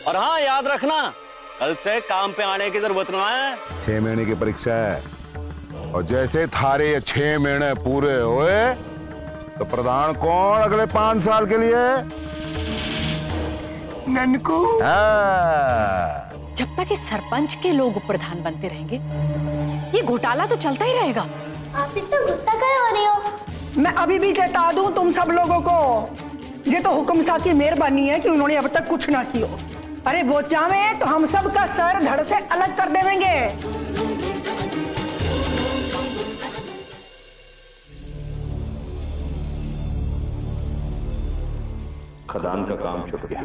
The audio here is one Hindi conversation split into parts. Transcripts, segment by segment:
और हाँ, याद रखना, कल से काम पे आने की जरूरत ना है। 6 महीने की परीक्षा है, और जैसे थारे ये 6 महीने पूरे हुए तो प्रधान कौन अगले 5 साल के लिए? ननकू। हाँ। जब तक इस सरपंच के लोग प्रधान बनते रहेंगे, ये घोटाला तो चलता ही रहेगा। आप इतना गुस्सा क्यों हो रही हो? मैं अभी भी चेता दूं तुम सब लोगों को, ये तो हुक्म शाह की मेहरबानी है कि उन्होंने अब तक कुछ ना किया। अरे वो चाहे तो हम सब का सर धड़ से अलग कर देंगे। खदान का काम छुप गया,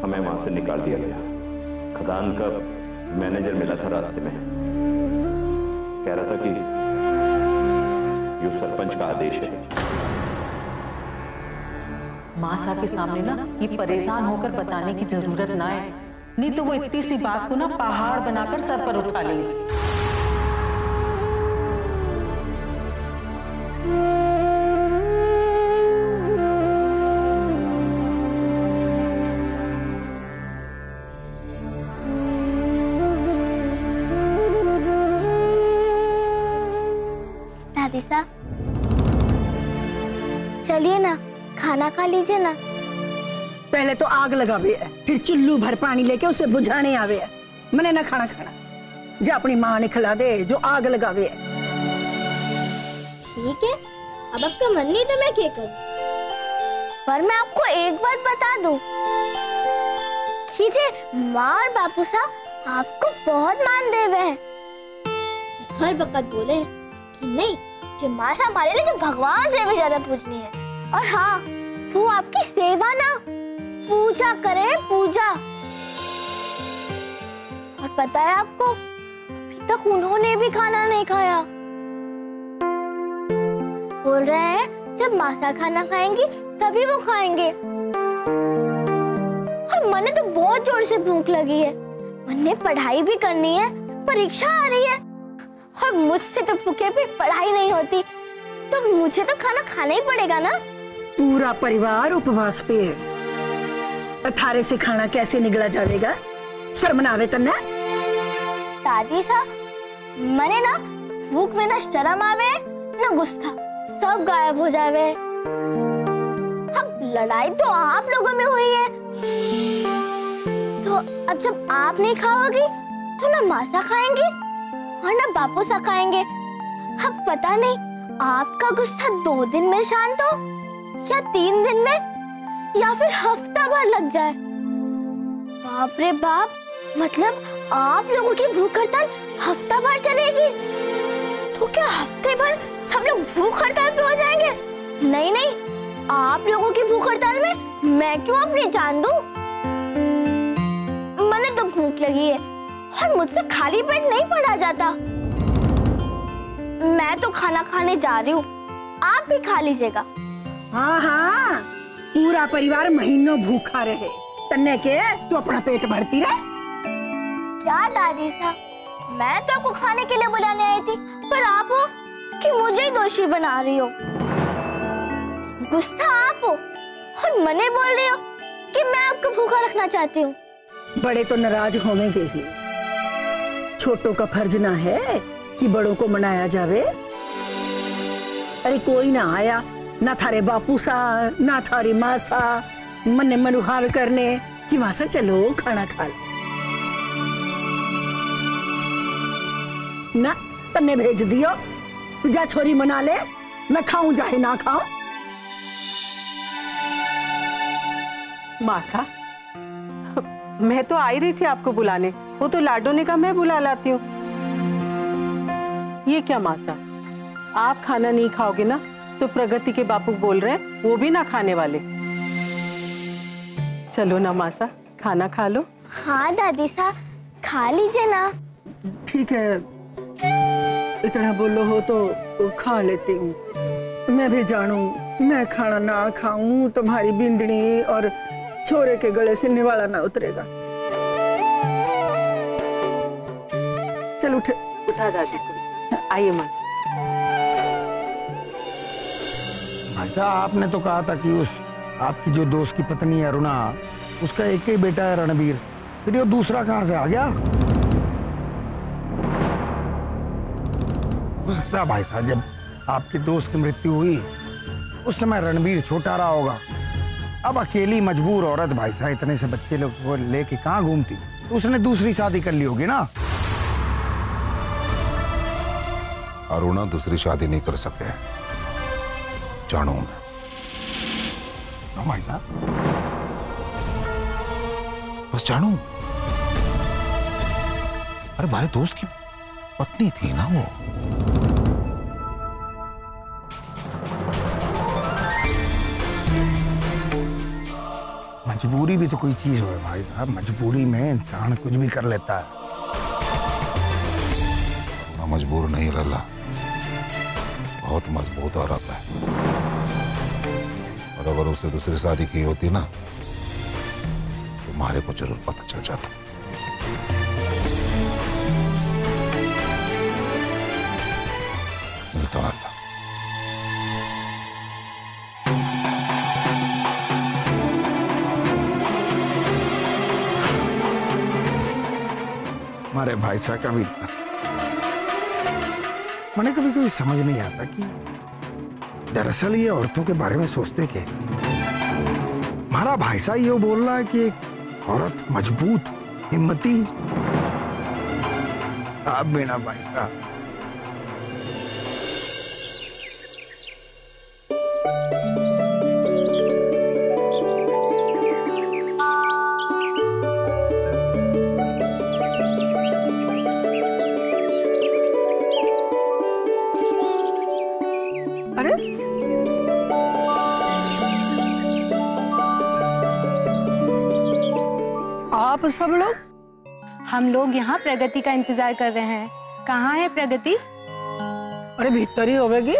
हमें वहां से निकाल दिया गया। खदान का मैनेजर मिला था रास्ते में, कह रहा था कि ये सरपंच का आदेश है। मासा के सामने ना ये परेशान होकर बताने की जरूरत ना है, नहीं तो वो इतनी सी बात को ना पहाड़ बनाकर सर पर उठा लेंगे। दादी साहब, चलिए ना, खाना खा लीजिए ना। पहले तो आग लगावे है, फिर चुल्लू भर पानी लेके उसे बुझाने आवे है। मैंने ना खाना खाना, जो अपनी माँ ने खिला दे जो आग लगावे है। ठीक है, अब आपका मन नहीं तो मैं क्या करूं? पर मैं आपको एक बात बता दूं कि जे माँ और बापू साहब आपको बहुत मान देवे हैं। हर वक्त बोले कि नहीं, जो माँ साहब हमारे लिए जो भगवान से भी ज्यादा पूजनी है। और हाँ, वो आपकी सेवा ना, पूजा करे, पूजा। और पता है आपको, अभी तक उन्होंने भी खाना नहीं खाया। बोल रहे हैं जब मासा खाना खाएंगी तभी वो खाएंगे। और मने तो बहुत जोर से भूख लगी है, मने पढ़ाई भी करनी है, परीक्षा आ रही है। और मुझसे तो भूखे भी पढ़ाई नहीं होती, तो मुझे तो खाना खाना ही पड़ेगा ना। पूरा परिवार उपवास पे है, थारे से खाना कैसे निगला जाएगा? शर्म ना आवे तन्ने? दादी साहब, मने ना भूख में ना शर्म आवे ना गुस्सा, सब गायब हो जावे। अब लड़ाई तो आप लोगों में हुई है, तो अब जब आप नहीं खाओगी तो ना मासा खाएंगे और ना बापू सा खाएंगे। अब पता नहीं आपका गुस्सा 2 दिन में शांत हो या 3 दिन में या फिर हफ्ता भर लग जाए। बाप रे बाप, मतलब आप लोगों की भूख हड़ताल हफ्ता भर चलेगी? तो क्या हफ्ते भर सब लोग भूख हड़ताल पे हो जाएंगे? नहीं नहीं, आप लोगों की भूख हड़ताल में मैं क्यों अपनी जान दूं? मने तो भूख लगी है और मुझसे खाली पेट नहीं पड़ा जाता। मैं तो खाना खाने जा रही हूँ, आप भी खा लीजिएगा। हाँ हाँ, पूरा परिवार महीनों भूखा रहे, तन्ने के तू अपना पेट भरती रहे। क्या दादी साहब, मैं तो आपको खाने के लिए बुलाने आई थी, पर आप हो कि मुझे ही दोषी बना रही हो। गुस्सा आप हो और मने बोल रही हो कि मैं आपको भूखा रखना चाहती हूँ। बड़े तो नाराज होंगे ही, छोटों का फर्ज ना है कि बड़ों को मनाया जावे। अरे कोई ना आया, ना थारे बापू सा ना थारी माँ सा मने मनुहार करने कि वहां से चलो खाना खा लो। ना तन्ने भेज दियो, जा छोरी मना ले, मैं खाऊं चाहे ना खाऊं। मासा, मैं तो आई रही थी आपको बुलाने, वो तो लाडो ने कहा मैं बुला लाती हूँ। ये क्या मासा, आप खाना नहीं खाओगे ना तो प्रगति के बापू बोल रहे हैं वो भी ना खाने वाले। चलो ना मासा, खाना खा लो। हाँ दादी साहब, खा लीजिए ना। ठीक है, इतना बोलो हो तो खा लेती हूँ। मैं भी जानू, मैं खाना ना खाऊं तुम्हारी बिंदनी और छोरे के गले से निवाला ना उतरेगा। चल उठा दादी को। आइए माँ। भाई साहब आपने तो कहा था कि उस आपकी जो दोस्त की पत्नी है अरुणा, उसका एक ही बेटा है रणबीर, फिर ये दूसरा कहां से आ गया? हो सकता है भाई साहब जब आपकी दोस्त की मृत्यु हुई उस समय रणबीर छोटा रहा होगा। अब अकेली मजबूर औरत भाई साहब इतने से बच्चे लोग को लेके कहाँ घूमती, तो उसने दूसरी शादी कर ली होगी ना। अरुणा दूसरी शादी नहीं कर सके, जानू मैं। भाई साहब बस जानू, अरे हमारे दोस्त की पत्नी थी ना वो। मजबूरी भी तो कोई चीज हो भाई साहब, मजबूरी में इंसान कुछ भी कर लेता है। अरुणा मजबूर नहीं लल्ला, बहुत मजबूत औरत है, और अगर उसने दूसरी शादी की होती ना तो तुम्हारे को जरूर पता चल जाता। मिलता हूं अल्लाह। हमारे भाई साहब का भी मैंने कभी कभी समझ नहीं आता कि दरअसल ये औरतों के बारे में सोचते क्या। हमारा भाई साहब ये बोल रहा है कि एक औरत मजबूत हिम्मती, आप भी ना भाई साहब। आप सब लोग? हम लोग यहाँ प्रगति का इंतजार कर रहे हैं। कहाँ है प्रगति? अरे भीतर ही होगी।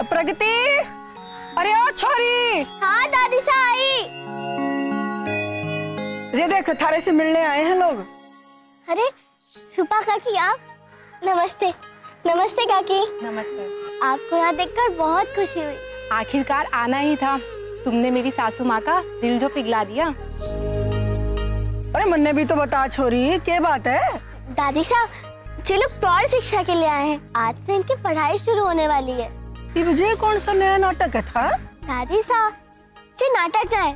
प्रगति, अरे ओ छोरी। हाँ दादी सा आई। ये देख थारे से मिलने आए हैं लोग। अरे शुपा काकी आप? नमस्ते। नमस्ते काकी। नमस्ते। आपको यहाँ देखकर बहुत खुशी हुई। आखिरकार आना ही था, तुमने मेरी सासू माँ का दिल जो पिघला दिया। अरे मन्ने भी तो बता छोरी, क्या बात है? दादी साहब, जो लोग प्रौढ़ शिक्षा के लिए आए हैं, आज से इनकी पढ़ाई शुरू होने वाली है। ये मुझे कौन सा नया नाटक है था? दादी साहब, ये नाटक है।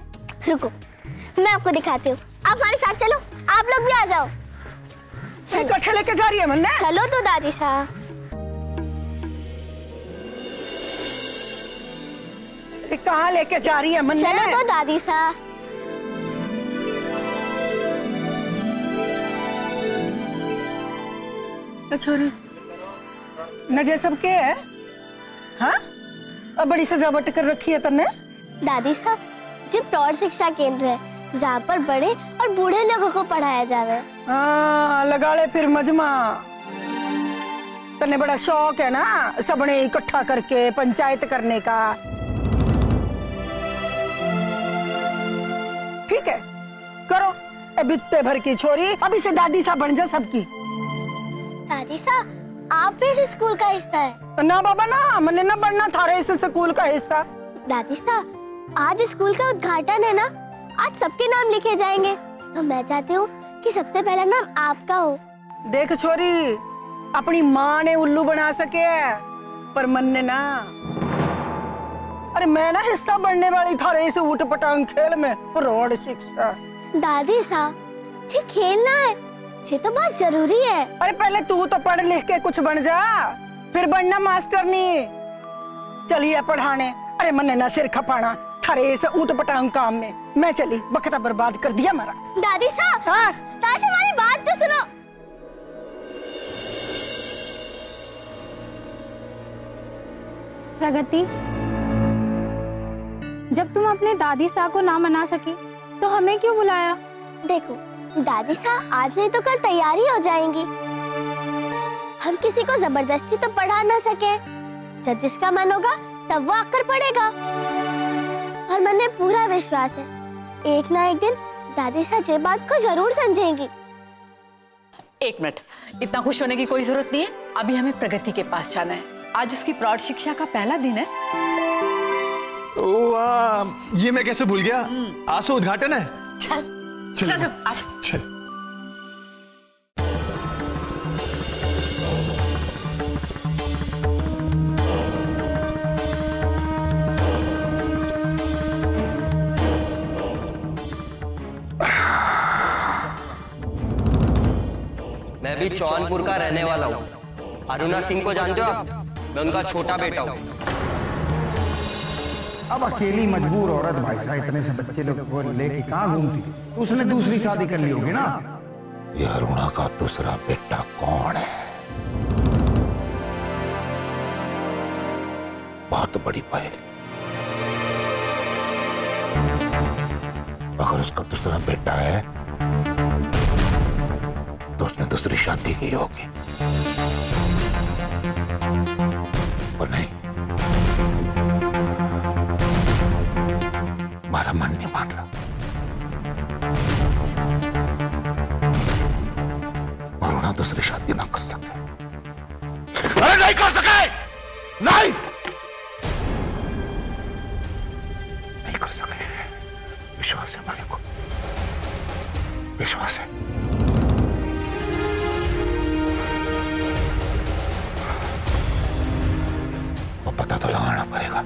रुको, मैं आपको दिखाती हूँ। आप हमारे साथ चलो, आप लोग भी आ जाओ। इकट्ठे लेके जा रही है मन्ने? चलो तो दादी साहब। कहाँ लेके जा रही है मन्ने? चलो तो दादी साहब। छोरी नजर सब के है? हाँ, अब बड़ी सजावट कर रखी है तन्ने। दादी साहब, ये प्रौढ़ शिक्षा केंद्र है जहाँ पर बड़े और बूढ़े लोगों को पढ़ाया जावे। हाँ, लगा ले फिर मजमा। तन्ने बड़ा शौक है ना सबने इकट्ठा करके पंचायत करने का। ठीक है, करो। बित्ते भर की छोरी, अभी से दादी साहब बन जा सबकी। दादी साहब, आप भी इस स्कूल का हिस्सा है ना? बाबा ना, मैंने ना बनना था इस स्कूल का हिस्सा। दादी साहब, आज स्कूल का उद्घाटन है ना, आज सबके नाम लिखे जाएंगे, तो मैं चाहती हूँ कि सबसे पहला नाम आपका हो। देख छोरी, अपनी माँ ने उल्लू बना सके पर मन ने ना। अरे मैं ना हिस्सा बनने वाली था इस ऊट पटांग खेल में, प्रौढ़ शिक्षा। दादी साहब, ये खेलना है, ये तो बहुत जरूरी है। अरे पहले तू तो पढ़ लिख के कुछ बन जा, फिर बनना मास्टरनी। चलिए पढ़ाने। अरे मन्ने ना सिर खपाना थारे इस ऊट पटांग काम में। मैं चली, वक्त बर्बाद कर दिया मेरा। दादी साहब, हाँ? दादी साहब, हमारी बात तो सुनो। प्रगति, जब तुम अपने दादी साहब को ना मना सकी तो हमें क्यों बुलाया? देखो दादी साहब, आज नहीं तो कल तैयारी हो जाएंगी। हम किसी को जबरदस्ती तो पढ़ा ना सके। जब जिसका मन होगा तब वो आकर पढ़ेगा। और मन में पूरा विश्वास है, एक ना एक दिन दादी साहब ये बात को जरूर समझेंगी। एक मिनट, इतना खुश होने की कोई जरूरत नहीं है। अभी हमें प्रगति के पास जाना है। आज उसकी प्रौढ़ शिक्षा का पहला दिन है। ये मैं कैसे भूल गया, आज से उद्घाटन है। चलो आजा। चल। मैं भी जौनपुर का रहने वाला हूँ। अरुणा सिंह को जानते हो आप? मैं उनका छोटा बेटा हूँ। अब अकेली मजबूर औरत भाई साहब इतने से बच्चे लोग को लेके कहाँ घूमती? उसने दूसरी शादी कर ली होगी ना। ये अरुणा का दूसरा बेटा कौन है? बहुत बड़ी पहेली। अगर उसका दूसरा बेटा है तो उसने दूसरी शादी की होगी, और नहीं, हमारा मन नहीं मान रहा। अरुणा दूसरी शादी ना कर सके। अरे नहीं कर सके, नहीं कर सके। विश्वास है मेरे को, विश्वास है। पता तो लगाना पड़ेगा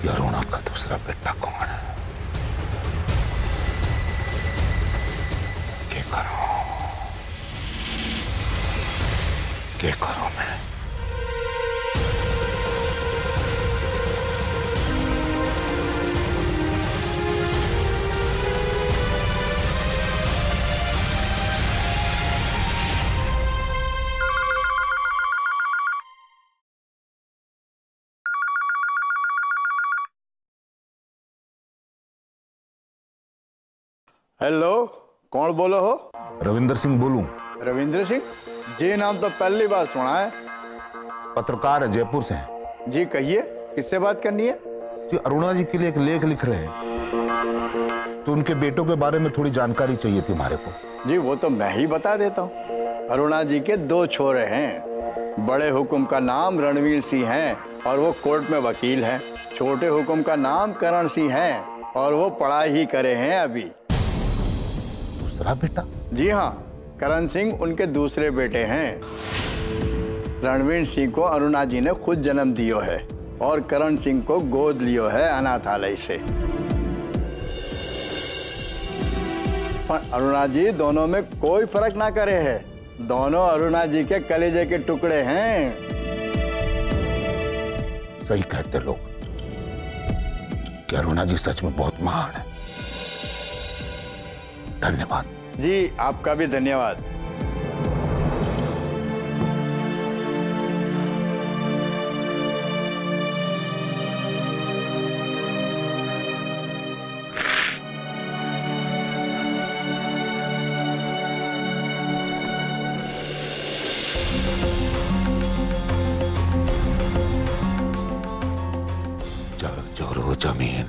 ये अरुणा का दूसरा बेटा कौन है। क्या करूं मैं? हेलो, कौन बोलो हो? रविंदर सिंह बोलूं। रविंद्र सिंह जी, नाम तो पहली बार सुना है। पत्रकार है, जयपुर से हैं। जी कहिए, किससे बात करनी है? जी अरुणा जी के लिए एक लेख लिख रहे हैं, तो उनके बेटों के बारे में थोड़ी जानकारी चाहिए थी हमारे को। जी वो तो मैं ही बता देता हूँ। अरुणा जी के 2 छोरे हैं। बड़े हुकुम का नाम रणवीर सिंह है और वो कोर्ट में वकील हैं। छोटे हुकुम का नाम करण सिंह है और वो पढ़ाई ही करे हैं अभी। दूसरा बेटा? जी हाँ, करण सिंह उनके दूसरे बेटे हैं। रणवीर सिंह को अरुणा जी ने खुद जन्म दियो है और करण सिंह को गोद लियो है अनाथालय से। पर अरुणा जी दोनों में कोई फर्क ना करे है। दोनों अरुणा जी के कलेजे के टुकड़े हैं। सही कहते लोग कि अरुणा जी सच में बहुत महान है। धन्यवाद जी, आपका भी धन्यवाद। जोरू जमीन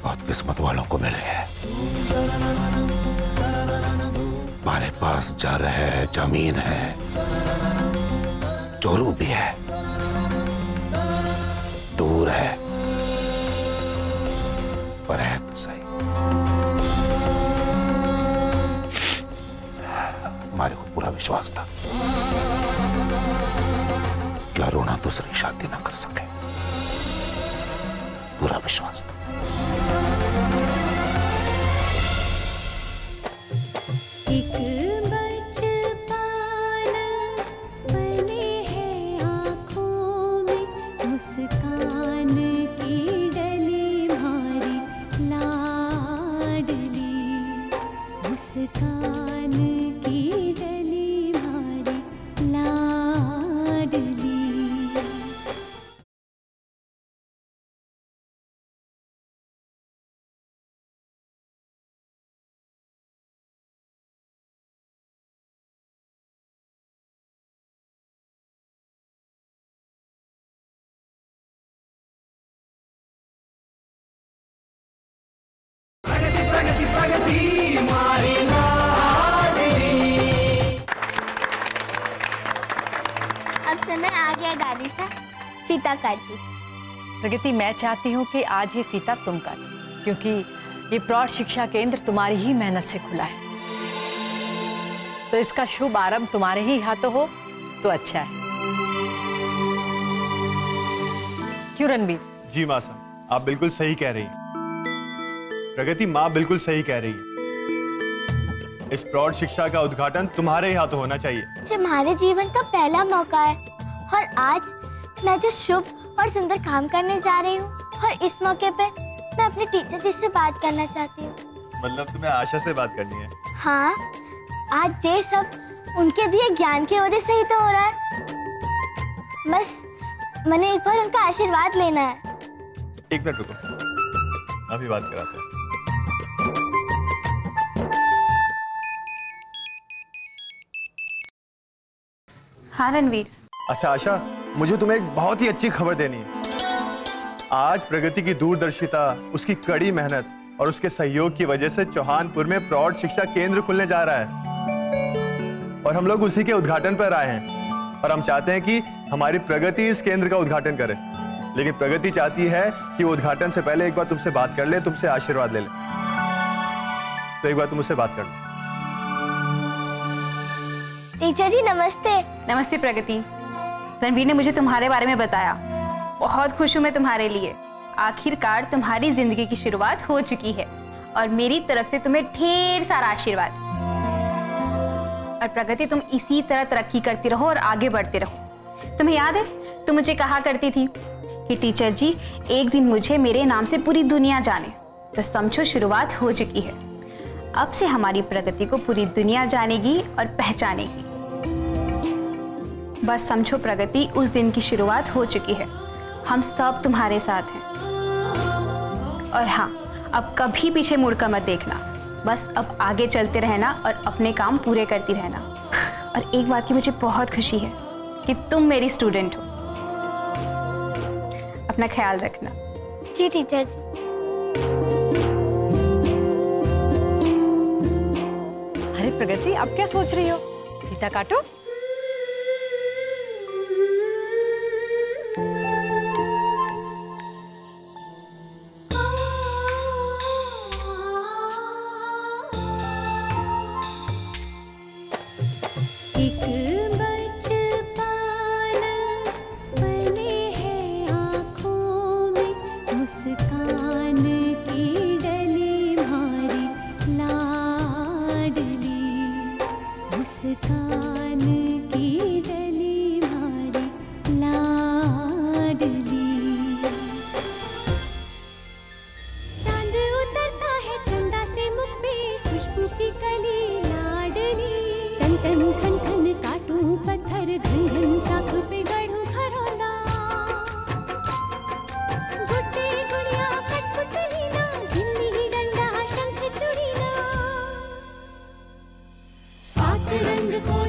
बहुत किस्मत वालों को मिले है। हमारे पास जर है, जमीन है, जोरू भी है, दूर है, पर है तो सही। हमारे को पूरा विश्वास था कि अरुणा दूसरी शादी ना कर सके। पूरा विश्वास था। एक बचपन पले है आँखों में, मुस्कान की डली भारी लाडली, मुस्कान की डली भारी लाडली। अब समय आ गया दादी सा, फीता काट दीजिए। प्रगति, मैं चाहती हूँ कि आज ये फीता तुम काटो, क्योंकि ये प्रौढ़ शिक्षा केंद्र तुम्हारी ही मेहनत से खुला है, तो इसका शुभ आरंभ तुम्हारे ही हाथों हो तो अच्छा है। क्यों रणबीर? जी माँ साहब, आप बिल्कुल सही कह रही हैं। प्रगति, माँ बिल्कुल सही कह रही है। इस प्रौढ़ शिक्षा का उद्घाटन तुम्हारे ही हाथों होना चाहिए। तुम्हारे जीवन का पहला मौका है और आज मैं जो शुभ और सुंदर काम करने जा रही हूँ, और इस मौके पे मैं अपने टीचर जी से बात करना चाहती हूँ। मतलब तुम्हें आशा से बात करनी है? हाँ, आज ये सब उनके दिए ज्ञान की वजह से ही तो हो रहा है। बस मैंने एक बार उनका आशीर्वाद लेना है। एक मिनट रुको, अभी बात कराते हैं। हाँ रणवीर। अच्छा आशा, मुझे तुम्हें एक बहुत ही अच्छी खबर देनी है। आज प्रगति की दूरदर्शिता, उसकी कड़ी मेहनत और उसके सहयोग की वजह से चौहानपुर में प्रौढ़ शिक्षा केंद्र खुलने जा रहा है, और हम लोग उसी के उद्घाटन पर आए हैं। और हम चाहते हैं कि हमारी प्रगति इस केंद्र का उद्घाटन करे, लेकिन प्रगति चाहती है कि वो उद्घाटन से पहले एक बार तुमसे बात कर ले, तुमसे आशीर्वाद ले ले। तो एक बार तुम उससे बात कर लो। टीचर जी नमस्ते। नमस्ते प्रगति। रणवीर ने मुझे तुम्हारे बारे में बताया, बहुत खुश हूँ मैं तुम्हारे लिए। आखिरकार तुम्हारी जिंदगी की शुरुआत हो चुकी है, और मेरी तरफ से तुम्हें ढेर सारा आशीर्वाद। और प्रगति, तुम इसी तरह तरक्की करती रहो और आगे बढ़ते रहो। तुम्हें याद है, तुम मुझे कहा करती थी कि टीचर जी एक दिन मुझे मेरे नाम से पूरी दुनिया जाने। तो समझो शुरुआत हो चुकी है। अब से हमारी प्रगति को पूरी दुनिया जानेगी और पहचानेगी। बस समझो प्रगति, उस दिन की शुरुआत हो चुकी है। हम सब तुम्हारे साथ हैं। और हाँ, अब कभी पीछे मुड़कर मत देखना। बस अब आगे चलते रहना और अपने काम पूरे करती रहना। और एक बात की मुझे बहुत खुशी है कि तुम मेरी स्टूडेंट हो। अपना ख्याल रखना। जी टीचर जी। अरे प्रगति, अब क्या सोच रही हो? फीता काटो।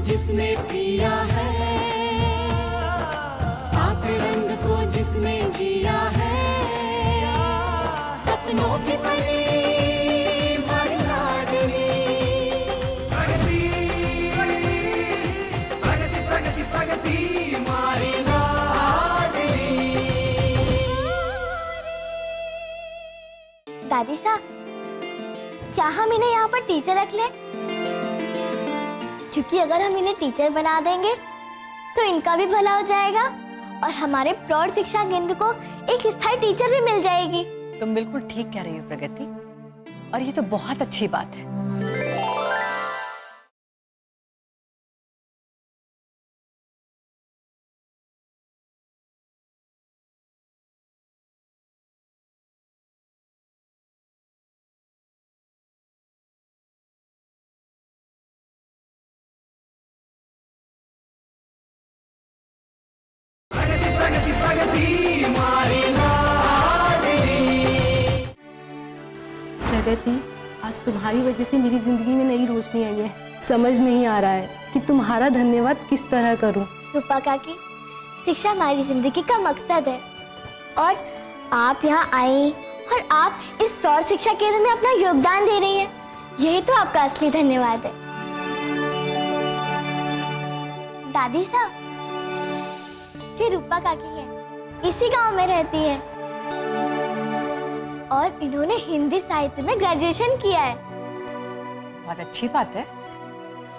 जिसने पिया है, सात रंग को जिसने जिया है, सपनों की परी हमारी लाडली। प्रगति प्रगति प्रगति प्रगति हमारी लाडली। दादी साहब, क्या हम इन्हें यहाँ पर टीचर रख ले? क्योंकि अगर हम इन्हें टीचर बना देंगे तो इनका भी भला हो जाएगा और हमारे प्रौढ़ शिक्षा केंद्र को एक स्थायी टीचर भी मिल जाएगी। तुम बिल्कुल ठीक कह रही हो प्रगति, और ये तो बहुत अच्छी बात है। प्रगति प्रगति हमारी लाडली। प्रगति, आज तुम्हारी वजह से मेरी जिंदगी में नई रोशनी आई है। समझ नहीं आ रहा है कि तुम्हारा धन्यवाद किस तरह करूं। रूपा काकी, शिक्षा हमारी जिंदगी का मकसद है और आप यहाँ आई और आप इस प्रौढ़ शिक्षा केंद्र में अपना योगदान दे रही हैं। यही तो आपका असली धन्यवाद है। दादी साहब, ये रूपा काकी है, इसी गांव में रहती है। और इन्होंने हिंदी साहित्य में ग्रेजुएशन किया है। बहुत अच्छी बात है।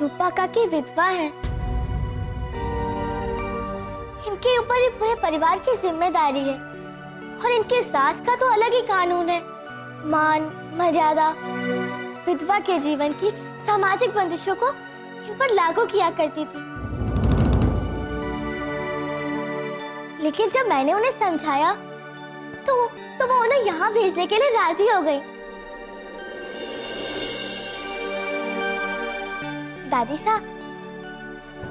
रूपा काकी विधवा है, इनके ऊपर ही पूरे परिवार की जिम्मेदारी है और इनके सास का तो अलग ही कानून है। मान मर्यादा विधवा के जीवन की सामाजिक बंदिशों को इन पर लागू किया करती थी। लेकिन जब मैंने उन्हें समझाया तो वो उन्हें यहाँ भेजने के लिए राजी हो गई। दादी साहब,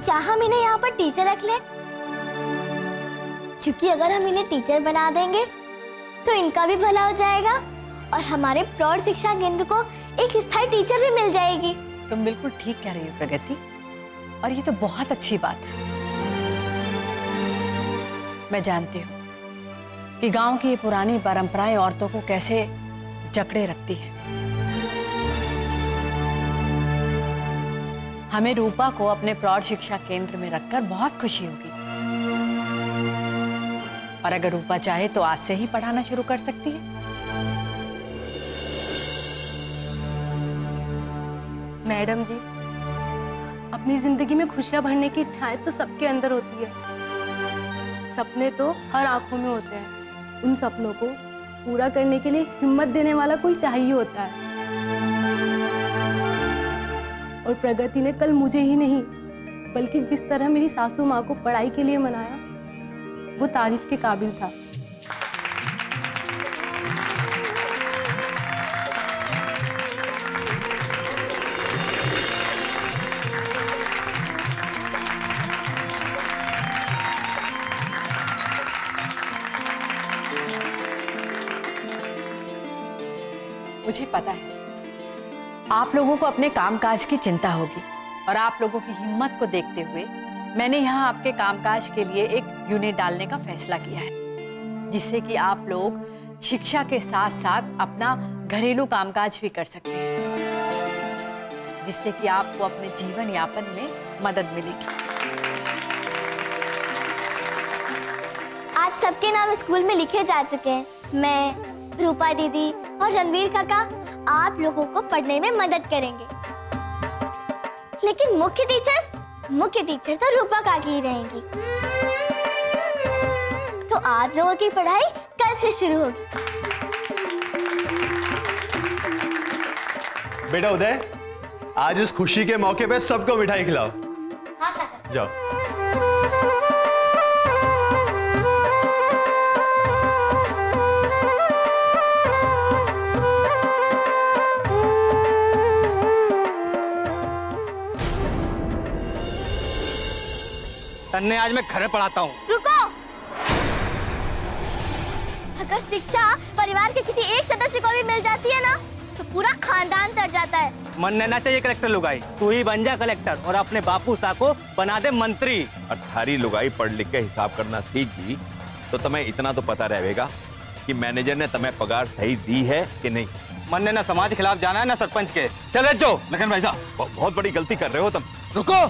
क्या हम इन्हें यहाँ पर टीचर रख लें? क्योंकि अगर हम इन्हें टीचर बना देंगे तो इनका भी भला हो जाएगा और हमारे प्रौढ़ शिक्षा केंद्र को एक स्थायी टीचर भी मिल जाएगी। तुम बिल्कुल ठीक कह रही हो प्रगति, और ये तो बहुत अच्छी बात है। मैं जानती हूँ कि गांव की ये पुरानी परंपराएं औरतों को कैसे जकड़े रखती है। हमें रूपा को अपने प्रौढ़ शिक्षा केंद्र में रखकर बहुत खुशी होगी, और अगर रूपा चाहे तो आज से ही पढ़ाना शुरू कर सकती है। मैडम जी, अपनी जिंदगी में खुशियां भरने की इच्छाएं तो सबके अंदर होती है। सपने तो हर आंखों में होते हैं। उन सपनों को पूरा करने के लिए हिम्मत देने वाला कोई चाहिए होता है। और प्रगति ने कल मुझे ही नहीं बल्कि जिस तरह मेरी सासू माँ को पढ़ाई के लिए मनाया, वो तारीफ के काबिल था। मुझे पता है आप लोगों को अपने कामकाज की चिंता होगी, और आप लोगों की हिम्मत को देखते हुए मैंने यहाँ आपके कामकाज के लिए एक यूनिट डालने का फैसला किया है, जिससे कि आप लोग शिक्षा के साथ साथ अपना घरेलू कामकाज भी कर सकते हैं, जिससे कि आपको अपने जीवन यापन में मदद मिलेगी। आज सबके नाम स्कूल में लिखे जा चुके हैं। मैं, रूपा दीदी और रणवीर काका आप लोगों को पढ़ने में मदद करेंगे। लेकिन मुख्य टीचर तो रूपा काकी ही रहेंगी। तो आप लोगों की पढ़ाई कल से शुरू होगी। बेटा उदय, आज इस खुशी के मौके पे सबको मिठाई खिलाओ। हाँ काका। जाओ। तन्ने आज मैं घरे पढ़ाता हूँ। रुको। अगर शिक्षा परिवार के किसी एक सदस्य को भी मिल जाती है ना, तो पूरा खानदान तर जाता है। मन ना चाहिए कलेक्टर लुगाई, तू ही बन जा कलेक्टर और अपने बापू सा को बना दे मंत्री। और थारी लुगाई पढ़ लिख के हिसाब करना सीख गई तो तुम्हें इतना तो पता रहेगा कि मैनेजर ने तुम्हें पगार सही दी है कि नहीं। मन ने ना समाज के खिलाफ जाना है ना सरपंच के। चले जो। लेकिन भाई साहब बहुत बड़ी गलती कर रहे हो तुम। रुको।